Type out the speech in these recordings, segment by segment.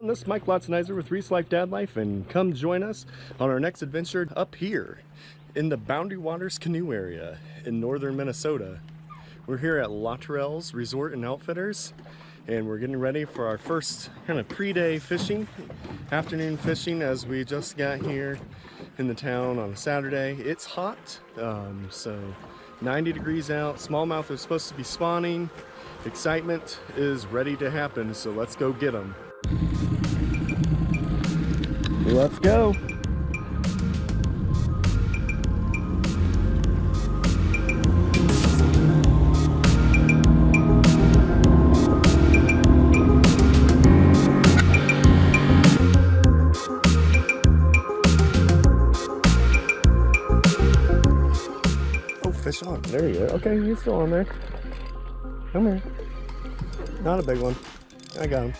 This is Mike Lotzenizer with Reece Life Dad Life, and come join us on our next adventure up here in the Waters Canoe Area in northern Minnesota. We're here at Latourells Resort and Outfitters, and we're getting ready for our first kind of pre-day fishing, afternoon fishing, as we just got here in the town on Saturday. It's hot, so 90 degrees out. Smallmouth is supposed to be spawning. Excitement is ready to happen, so let's go get them. Let's go. Oh, fish on. There you go. Okay, he's still on there. Come here. Not a big one. I got him.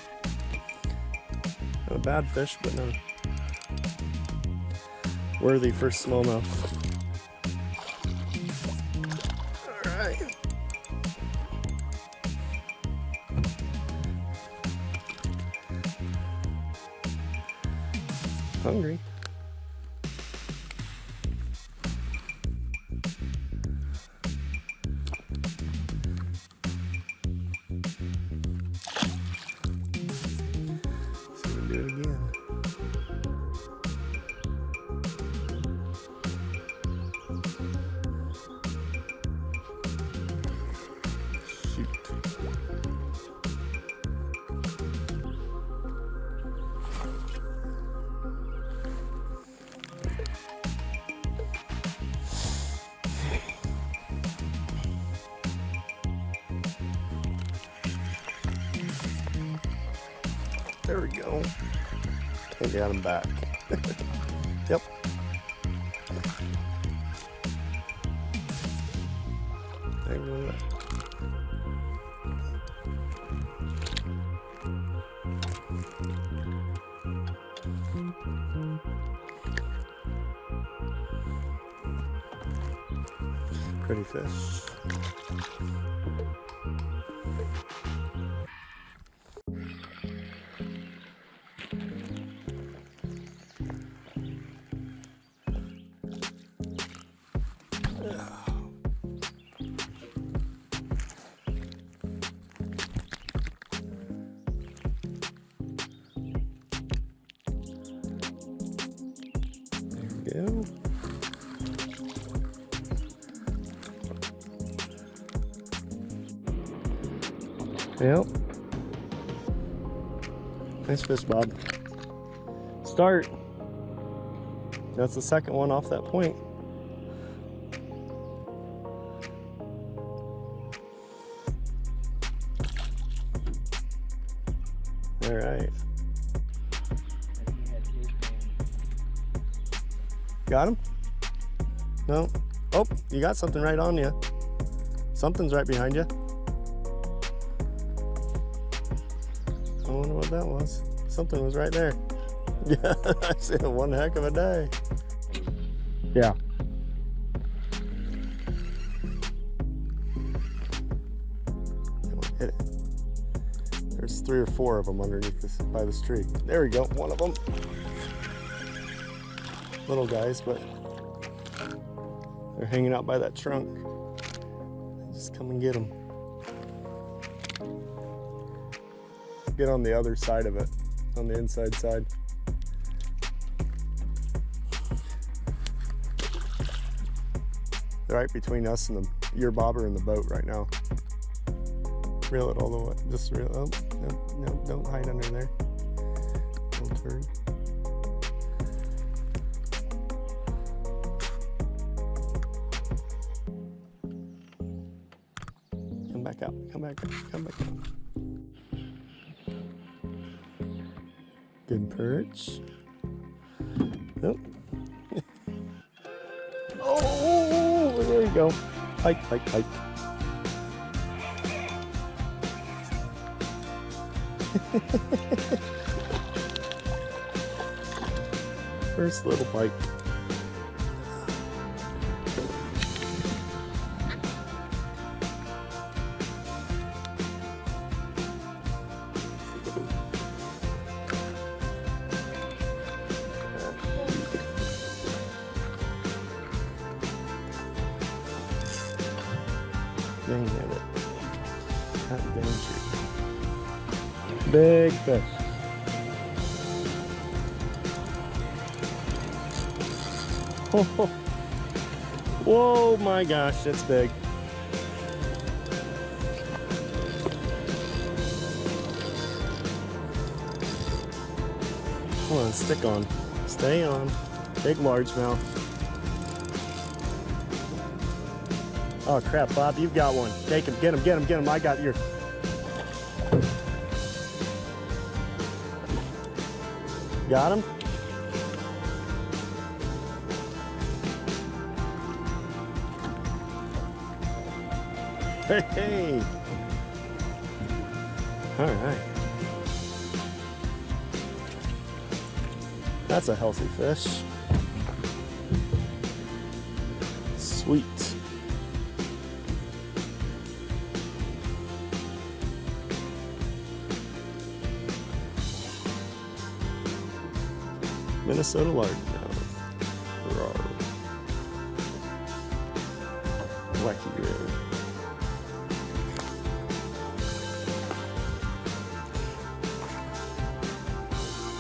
Not a bad fish, but no. Worthy for smallmouth. All right. Hungry. So we do it again. There we go. I got him back. Yep. Hang on that. Pretty fish. There we go. Yep. Nice fish, Bob. Start. That's the second one off that point. All right. Got him? No? Oh, you got something right on you. Something's right behind you. I wonder what that was. Something was right there. Yeah, I see one heck of a day. Yeah. Come on, hit it. There's 3 or 4 of them underneath this by this tree. There we go, one of them. Little guys, but they're hanging out by that trunk. Just come and get them. Get on the other side of it, on the inside side. They're right between us and your bobber and the boat right now. Reel it all the way. Just reel. Oh, no, don't hide under there. Don't turn. Come back out. Come back out. Come back out. Good perch. Nope. Oh, there you go. Hike, hike, hike. First little bite. Dang it. God dang tree. Big fish. Oh, whoa, my gosh, that's big. Come on, stick on. Stay on. Big largemouth. Oh crap, Bob, you've got one. Take him, get him, get him, get him. I got your. Got him? Hey! All right. That's a healthy fish. Sweet. Minnesota largemouth. Wacky rig.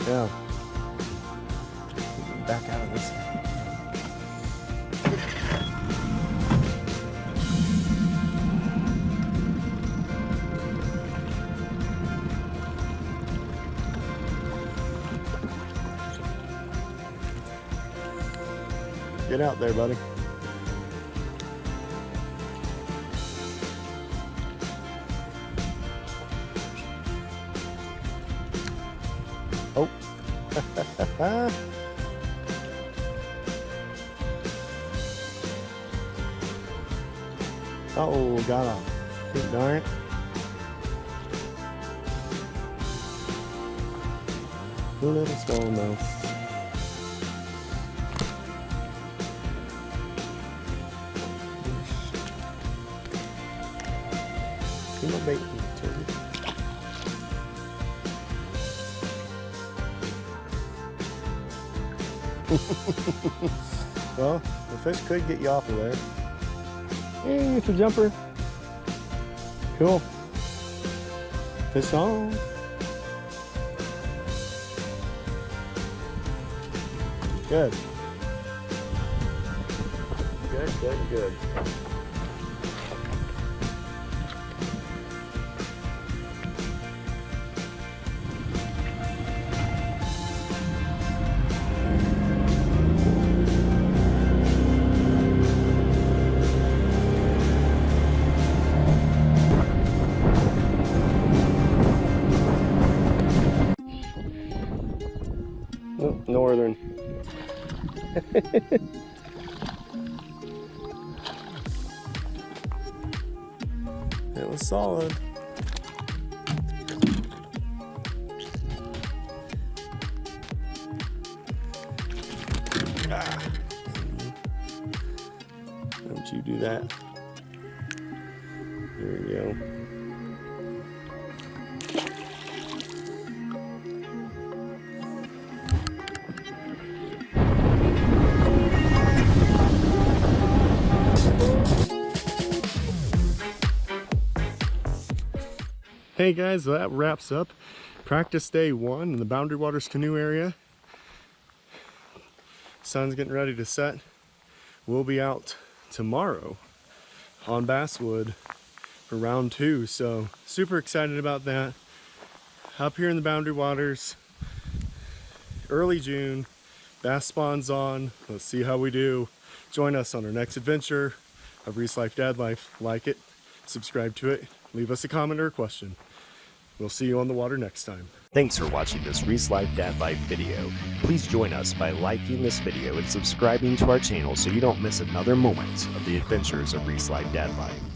Yeah. Back out of this. Get out there, buddy. Oh. Uh-oh, got off. Good darn it. A little smallmouth. No bait in the turtle. Well, the fish could get you off of there. Hey, it's a jumper. Cool. Fish on. Good. Good, good, good. Oh, northern. It was solid. Ah. Don't you do that. There we go. Hey guys, that wraps up practice day 1 in the Boundary Waters Canoe Area. Sun's getting ready to set. We'll be out tomorrow on Basswood for round 2, so super excited about that. Up here in the Boundary Waters, early June, bass spawn's on. Let's see how we do. Join us on our next adventure of Reece Life Dad Life. Like it, subscribe to it, leave us a comment or a question. We'll see you on the water next time. Thanks for watching this Reece Life Dad Life video. Please join us by liking this video and subscribing to our channel so you don't miss another moment of the adventures of Reece Life Dad Life.